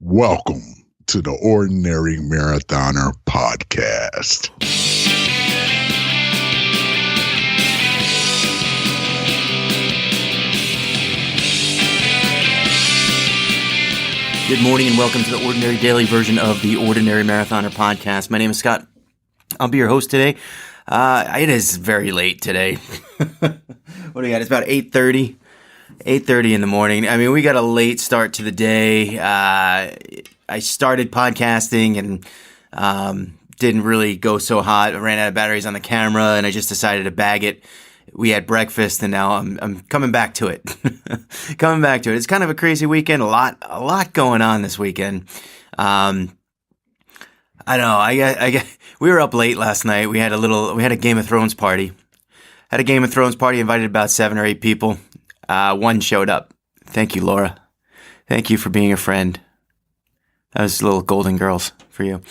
Welcome to the Ordinary Marathoner Podcast. Good morning and welcome to the Ordinary Daily version of the Ordinary Marathoner Podcast. My name is Scott. I'll be your host today. It is very late today. What do we got? It's about 8:30 in the morning. I mean, we got a late start to the day. I started podcasting and didn't really go so hot. I ran out of batteries on the camera and I just decided to bag it. We had breakfast and now I'm coming back to it. It's kind of a crazy weekend. A lot going on this weekend. I don't know. We were up late last night. We had a Game of Thrones party. Invited about 7 or 8 people. One showed up. Thank you, Laura. Thank you for being a friend. That was little Golden Girls for you.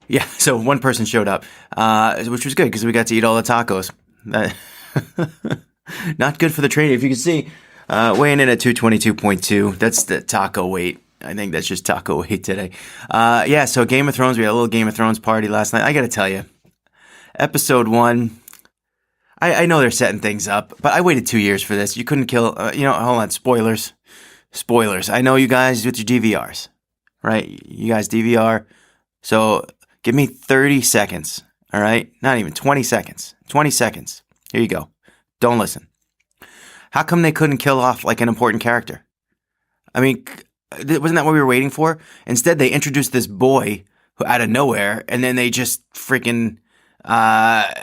Yeah, so one person showed up, which was good because we got to eat all the tacos. Not good for the training. If you can see, weighing in at 222.2. That's the taco weight. I think that's just taco weight today. Yeah, so Game of Thrones. We had a little Game of Thrones party last night. I got to tell you, episode 1, I know they're setting things up, but I waited 2 years for this. You couldn't kill, hold on, spoilers. I know you guys with your DVRs, right? You guys DVR. So give me 30 seconds, all right? Not even 20 seconds. 20 seconds. Here you go. Don't listen. How come they couldn't kill off like an important character? I mean, wasn't that what we were waiting for? Instead, they introduced this boy who out of nowhere, and then they just freaking, I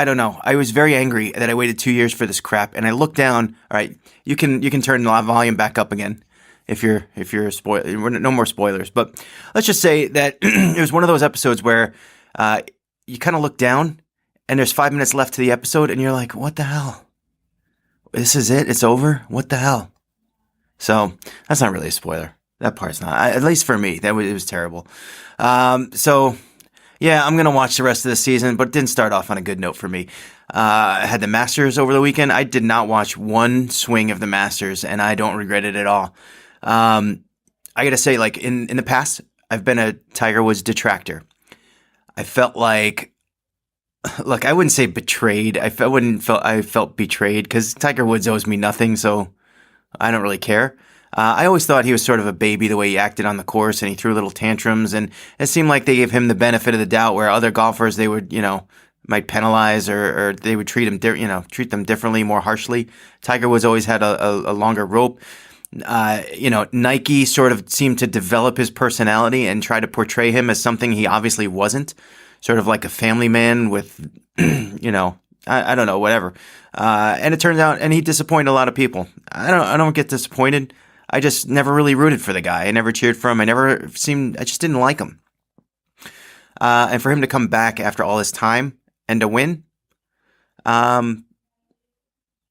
don't know. I was very angry that I waited 2 years for this crap, and I looked down. All right, you can turn the volume back up again if you're no more spoilers. But let's just say that it was one of those episodes where you kind of look down, and there's 5 minutes left to the episode, and you're like, "What the hell? This is it? It's over? What the hell?" So that's not really a spoiler. That part's not. At least for me, it was terrible. So. Yeah, I'm going to watch the rest of the season, but it didn't start off on a good note for me. I had the Masters over the weekend. I did not watch one swing of the Masters, and I don't regret it at all. I got to say, like, in the past, I've been a Tiger Woods detractor. I felt like, look, I wouldn't say betrayed. I felt betrayed because Tiger Woods owes me nothing, so I don't really care. I always thought he was sort of a baby the way he acted on the course and he threw little tantrums, and it seemed like they gave him the benefit of the doubt where other golfers they would, might penalize or they would treat them differently, more harshly. Tiger Woods always had a longer rope. Nike sort of seemed to develop his personality and try to portray him as something he obviously wasn't, sort of like a family man with, I don't know, whatever. And it turns out, and he disappointed a lot of people. I don't get disappointed. I just never really rooted for the guy. I never cheered for him. I just didn't like him. And for him to come back after all this time and to win, I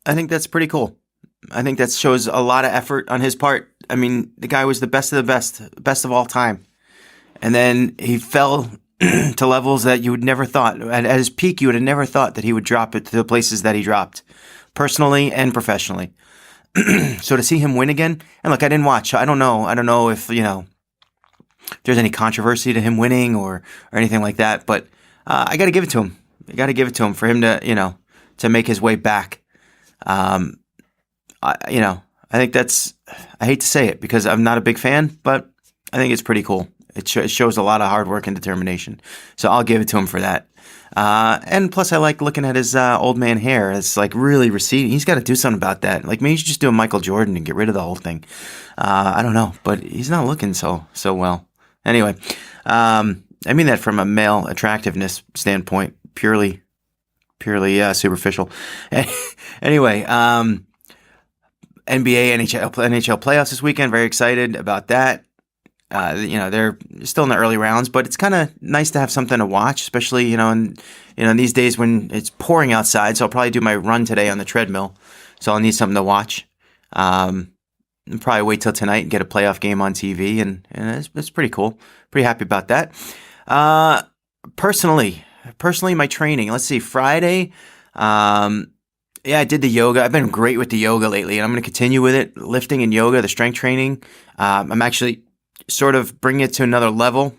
think that's pretty cool. I think that shows a lot of effort on his part. I mean, the guy was the best of the best of all time. And then he fell to levels that you would never thought. At his peak, you would have never thought that he would drop it to the places that he dropped, personally and professionally. So to see him win again, and look, I didn't watch. I don't know if there's any controversy to him winning or anything like that. But I got to give it to him. For him to to make his way back. I think that's. I hate to say it because I'm not a big fan, but I think it's pretty cool. It shows a lot of hard work and determination. So I'll give it to him for that. And plus, I like looking at his old man hair. It's like really receding. He's got to do something about that. Like maybe he should just do a Michael Jordan and get rid of the whole thing. I don't know, but he's not looking so well. Anyway, I mean that from a male attractiveness standpoint, purely superficial. Anyway, NBA, NHL playoffs this weekend. Very excited about that. They're still in the early rounds, but it's kind of nice to have something to watch, especially, in these days when it's pouring outside. So I'll probably do my run today on the treadmill. So I'll need something to watch. And probably wait till tonight and get a playoff game on TV. And it's pretty cool. Pretty happy about that. Personally, my training, let's see, Friday, Yeah, I did the yoga. I've been great with the yoga lately, and I'm going to continue with it. Lifting and yoga, the strength training. I'm actually sort of bringing it to another level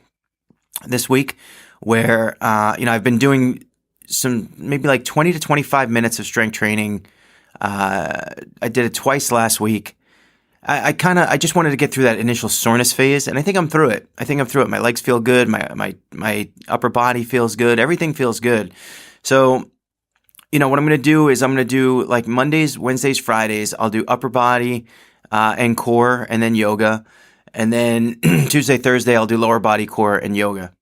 this week where, I've been doing some maybe like 20 to 25 minutes of strength training. I did it twice last week. I just wanted to get through that initial soreness phase, and I think I'm through it. My legs feel good. My upper body feels good. Everything feels good. So, what I'm going to do is I'm going to do like Mondays, Wednesdays, Fridays. I'll do upper body, and core, and then yoga. And then Tuesday, Thursday, I'll do lower body, core, and yoga.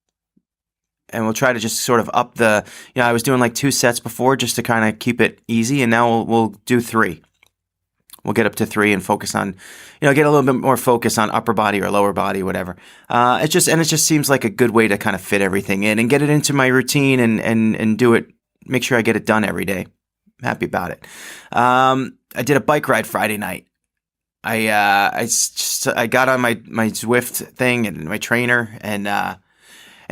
And we'll try to just sort of up I was doing like 2 sets before just to kind of keep it easy. And now we'll do 3. We'll get up to 3 and focus on, get a little bit more focus on upper body or lower body, whatever. It just seems like a good way to kind of fit everything in and get it into my routine and do it, make sure I get it done every day. I'm happy about it. I did a bike ride Friday night. I got on my Zwift thing and my trainer and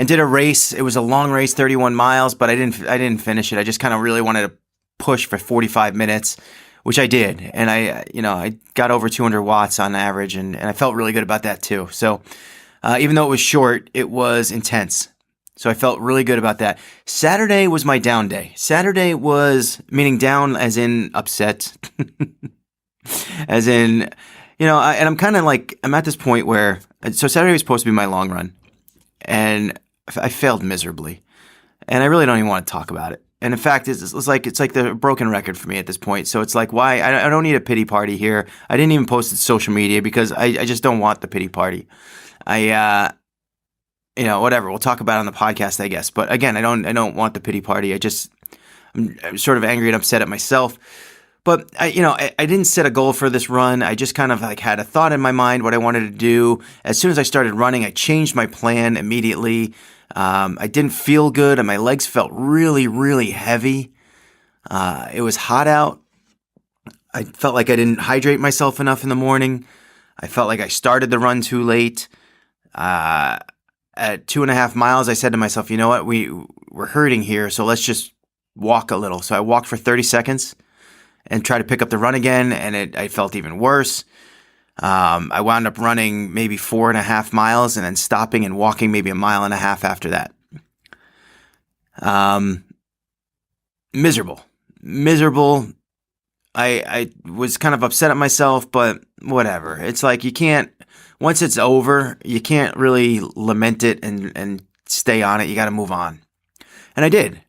did a race. It was a long race, 31 miles, but I didn't finish it. I just kind of really wanted to push for 45 minutes, which I did. And I got over 200 watts on average, and I felt really good about that too. So even though it was short, it was intense. So I felt really good about that. Saturday was my down day. Saturday was, meaning down as in upset, as in, and I'm kind of like, I'm at this point where, so Saturday was supposed to be my long run, and I failed miserably, and I really don't even want to talk about it. And in fact, it's like the broken record for me at this point. So it's like, why? I don't need a pity party here. I didn't even post it to social media because I just don't want the pity party. Whatever. We'll talk about it on the podcast, I guess. But again, I don't want the pity party. I'm sort of angry and upset at myself. But I didn't set a goal for this run. I just kind of like had a thought in my mind what I wanted to do. As soon as I started running, I changed my plan immediately. I didn't feel good, and my legs felt really, really heavy. It was hot out. I felt like I didn't hydrate myself enough in the morning. I felt like I started the run too late. At 2.5 miles, I said to myself, you know what, we're hurting here, so let's just walk a little. So I walked for 30 seconds and tried to pick up the run again, and I felt even worse. I wound up running maybe 4.5 miles and then stopping and walking maybe 1.5 miles after that. Miserable. I was kind of upset at myself, but whatever. It's like once it's over, you can't really lament it and stay on it. You got to move on. And I did.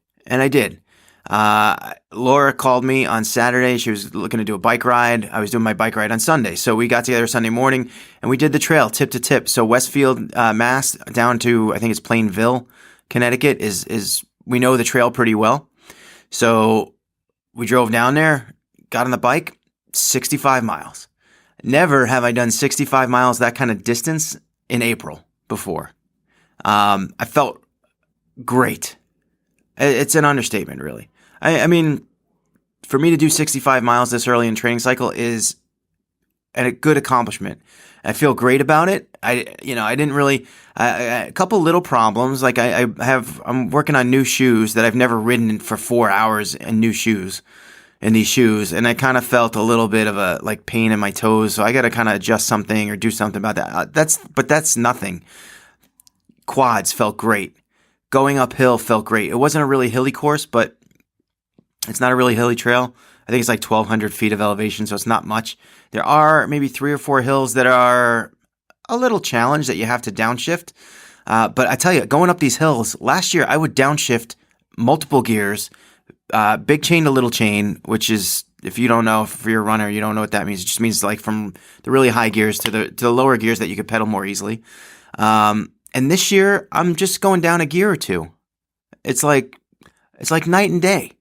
Laura called me on Saturday. She was looking to do a bike ride. I was doing my bike ride on Sunday. So we got together Sunday morning and we did the trail tip to tip. So Westfield, Mass down to, I think it's Plainville, Connecticut is we know the trail pretty well. So we drove down there, got on the bike, 65 miles. Never have I done 65 miles, that kind of distance, in April before. I felt great. It's an understatement, really. I mean, for me to do 65 miles this early in training cycle is a good accomplishment. I feel great about it. I didn't really, a couple little problems. Like I'm working on new shoes that I've never ridden for 4 hours in these shoes. And I kind of felt a little bit of a like pain in my toes. So I got to kind of adjust something or do something about that. That's nothing. Quads felt great. Going uphill felt great. It wasn't a really hilly course, but it's not a really hilly trail. I think it's like 1,200 feet of elevation, so it's not much. There are maybe 3 or 4 hills that are a little challenge that you have to downshift. But I tell you, going up these hills, last year I would downshift multiple gears, big chain to little chain, which is, if you don't know, if you're a runner, you don't know what that means. It just means like from the really high gears to the lower gears that you could pedal more easily. And this year, I'm just going down a gear or 2. It's like night and day.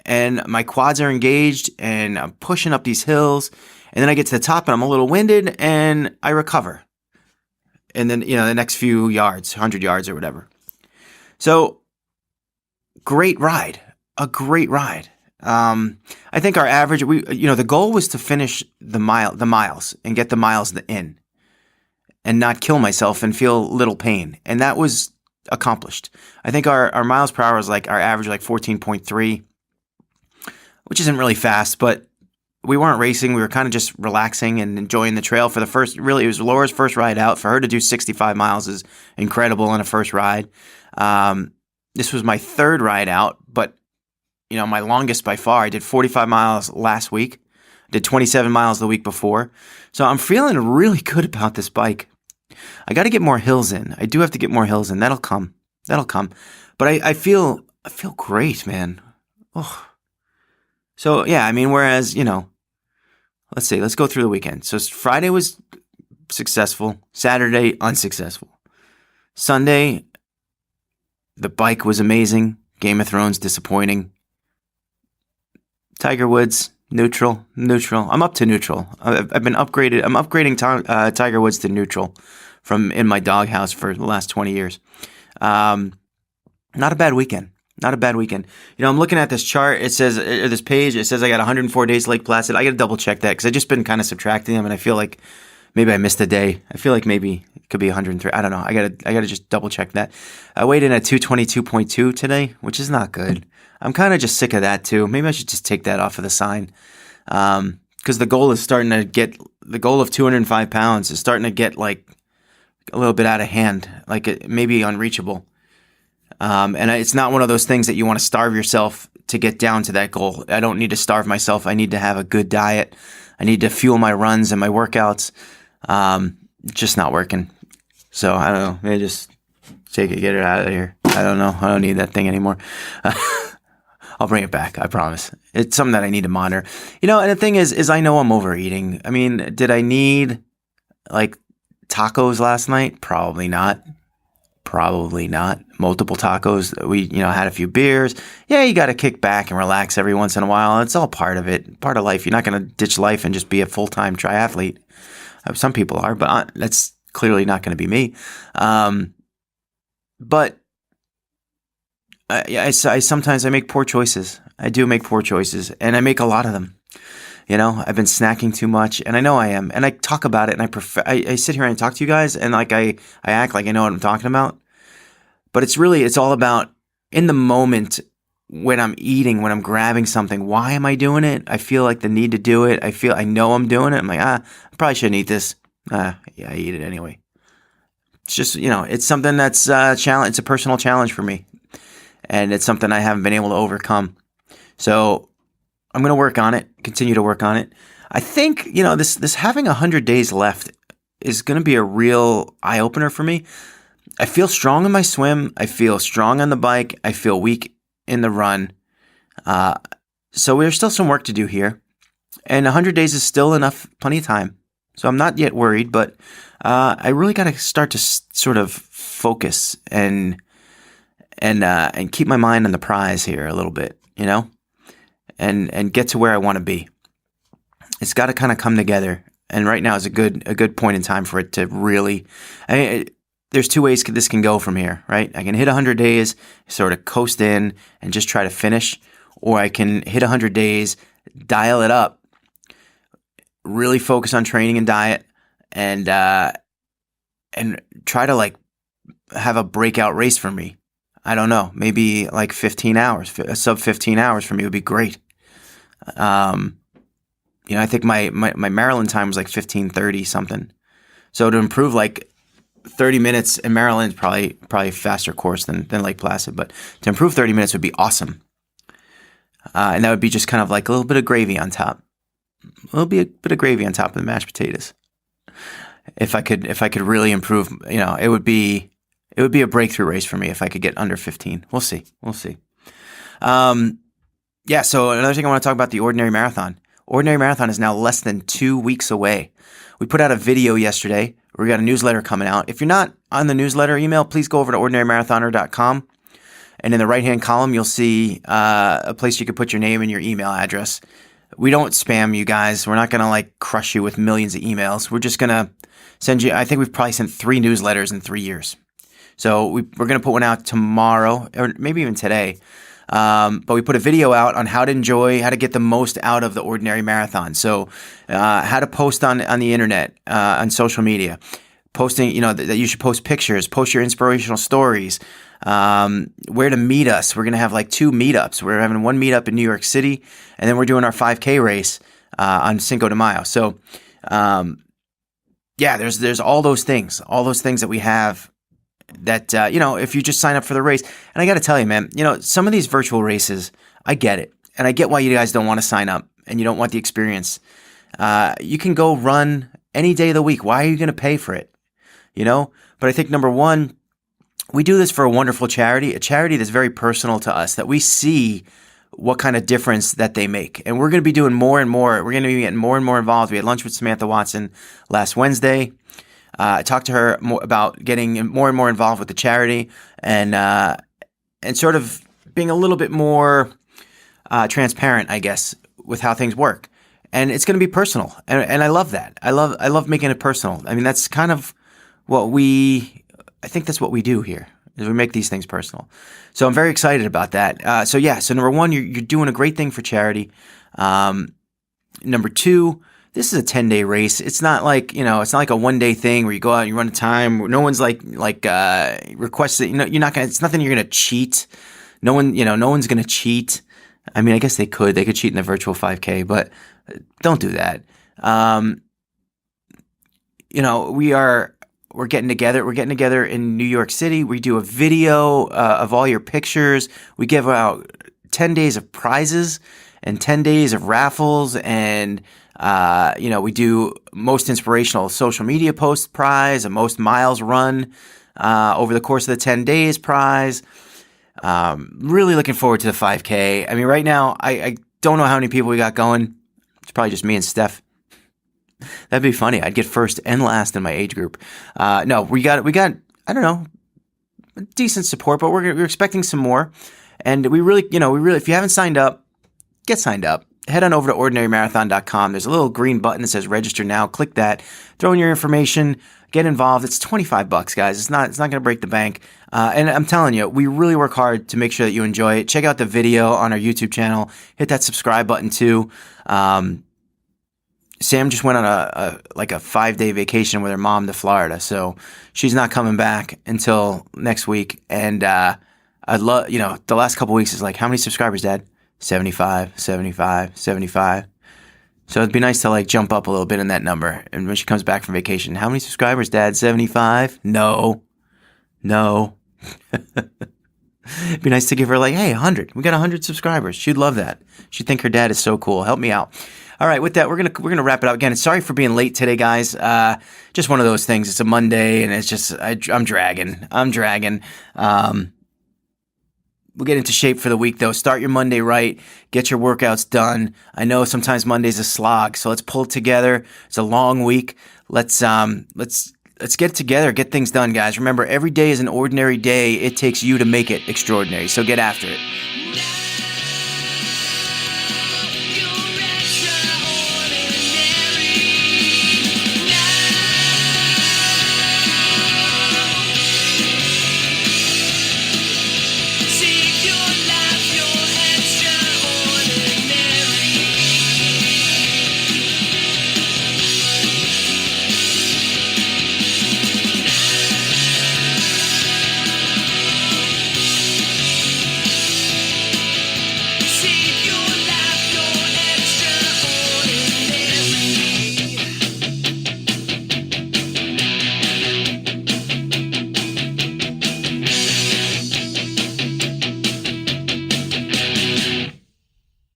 And my quads are engaged, and I'm pushing up these hills. And then I get to the top, and I'm a little winded, and I recover. And then, the next few yards, 100 yards or whatever. So, great ride. A great ride. I think our average, the goal was to finish the miles and get the miles in. And not kill myself and feel little pain. And that was accomplished. I think our miles per hour is like our average, like 14.3. which isn't really fast, but we weren't racing. We were kind of just relaxing and enjoying the trail for the first, really, it was Laura's first ride out. For her to do 65 miles is incredible in a first ride. This was my third ride out, but, my longest by far. I did 45 miles last week, did 27 miles the week before. So I'm feeling really good about this bike. I got to get more hills in. I do have to get more hills in. That'll come. But I feel great, man. Oh. So, yeah, whereas, let's see, let's go through the weekend. So Friday was successful. Saturday, unsuccessful. Sunday, the bike was amazing. Game of Thrones, disappointing. Tiger Woods, neutral. I'm up to neutral. I've been upgraded. I'm upgrading Tiger Woods to neutral from in my doghouse for the last 20 years. Not a bad weekend. I'm looking at this chart. It says, this page, it says I got 104 days Lake Placid. I got to double check that because I've just been kind of subtracting them, and I feel like maybe I missed a day. I feel like maybe it could be 103. I don't know. I gotta just double check that. I weighed in at 222.2 today, which is not good. I'm kind of just sick of that too. Maybe I should just take that off of the sign. Because the goal of 205 pounds is starting to get like a little bit out of hand, like it may be unreachable. And it's not one of those things that you want to starve yourself to get down to that goal. I don't need to starve myself. I need to have a good diet. I need to fuel my runs and my workouts. Just not working. So I don't know. Maybe just take it, get it out of here. I don't know. I don't need that thing anymore. I'll bring it back. I promise. It's something that I need to monitor. And the thing is I know I'm overeating. Did I need like tacos last night? Probably not. Multiple tacos. We, had a few beers. Yeah, you got to kick back and relax every once in a while. It's all part of it, part of life. You're not going to ditch life and just be a full-time triathlete. Some people are, but that's clearly not going to be me. But I sometimes I make poor choices. I do make poor choices, and I make a lot of them. I've been snacking too much, and I know I am. And I talk about it, and I sit here and talk to you guys, and like I act like I know what I'm talking about. But it's all about in the moment when I'm eating, when I'm grabbing something. Why am I doing it? I feel like the need to do it. I know I'm doing it. I'm like, I probably shouldn't eat this. Yeah, I eat it anyway. It's just, it's something that's a challenge. It's a personal challenge for me, and it's something I haven't been able to overcome. So I'm going to work on it, continue to work on it. I think, this having 100 days left is going to be a real eye-opener for me. I feel strong in my swim. I feel strong on the bike. I feel weak in the run. So there's still some work to do here. And 100 days is still enough, plenty of time. So I'm not yet worried, but I really got to start to sort of focus and keep my mind on the prize here a little bit, and get to where I want to be. It's got to kind of come together, and right now is a good point in time for it to really. There's two ways this can go from here, right? I can hit 100 days, sort of coast in, and just try to finish, or I can hit 100 days, dial it up, really focus on training and diet, and try to like have a breakout race for me. I don't know, maybe like 15 hours, sub 15 hours for me would be great. I think my Maryland time was like 15:30 something. So to improve like 30 minutes in Maryland, probably a faster course than Lake Placid, but to improve 30 minutes would be awesome. And that would be just kind of like a little bit of gravy on top. A bit of gravy on top of the mashed potatoes. If I could really improve, it would be a breakthrough race for me if I could get under 15. We'll see. Yeah, so another thing I want to talk about, the Ordinary Marathon. Ordinary Marathon is now less than 2 weeks away. We put out a video yesterday. We got a newsletter coming out. If you're not on the newsletter email, please go over to ordinarymarathoner.com. And in the right-hand column, you'll see a place you can put your name and your email address. We don't spam you guys. We're not going to like crush you with millions of emails. We're just going to send you, I think we've probably sent 3 newsletters in 3 years. So we're going to put one out tomorrow, or maybe even today. But we put a video out on how to get the most out of the Ordinary Marathon. So how to post on the internet, on social media. Posting, that you should post pictures, post your inspirational stories, where to meet us. We're going to have like 2 meetups. We're having one meetup in New York City, and then we're doing our 5K race on Cinco de Mayo. So, yeah, there's all those things that we have that, if you just sign up for the race. And I got to tell you, man, some of these virtual races, I get it. And I get why you guys don't want to sign up and you don't want the experience. You can go run any day of the week. Why are you going to pay for it? But I think number one, we do this for a wonderful charity, a charity that's very personal to us, that we see what kind of difference that they make. And we're going to be doing more and more. We're going to be getting more and more involved. We had lunch with Samantha Watson last Wednesday. I talked to her about getting more and more involved with the charity and sort of being a little bit more transparent, I guess, with how things work. And it's going to be personal. And I love that. I love making it personal. I mean, that's kind of I think that's what we do here, is we make these things personal. So I'm very excited about that. So number one, you're doing a great thing for charity. Number two, this is a 10-day race. It's not like, it's not like a 1-day thing where you go out and you run a time. No one's like requests that, you're not going to, it's nothing you're going to cheat. No one's going to cheat. I mean, I guess they could cheat in the virtual 5K, but don't do that. We're getting together. We're getting together in New York City. We do a video of all your pictures. We give out 10 days of prizes and 10 days of raffles. And, we do most inspirational social media post prize, a most miles run over the course of the 10 days prize. Really looking forward to the 5K. I mean, right now, I don't know how many people we got going. It's probably just me and Steph. That'd be funny. I'd get first and last in my age group. No, we got, I don't know, decent support, but we're expecting some more. And we really, if you haven't signed up, get signed up. Head on over to ordinarymarathon.com. There's a little green button that says register now. Click that, throw in your information, get involved. It's $25, guys. It's not going to break the bank. And I'm telling you, we really work hard to make sure that you enjoy it. Check out the video on our YouTube channel. Hit that subscribe button too. Sam just went on a 5-day vacation with her mom to Florida, so she's not coming back until next week. And I'd love, the last couple weeks is like, how many subscribers, Dad? 75. So it'd be nice to jump up a little bit in that number. And when she comes back from vacation, how many subscribers, Dad? 75? No. It'd be nice to give her hey, 100. We got 100 subscribers. She'd love that. She'd think her dad is so cool. Help me out. All right, with that, we're gonna wrap it up again. Sorry for being late today, guys. Just one of those things. It's a Monday, and it's just I'm dragging. We'll get into shape for the week, though. Start your Monday right. Get your workouts done. I know sometimes Monday's a slog, so let's pull it together. It's a long week. Let's get it together. Get things done, guys. Remember, every day is an ordinary day. It takes you to make it extraordinary. So get after it.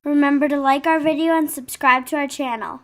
Remember to like our video and subscribe to our channel.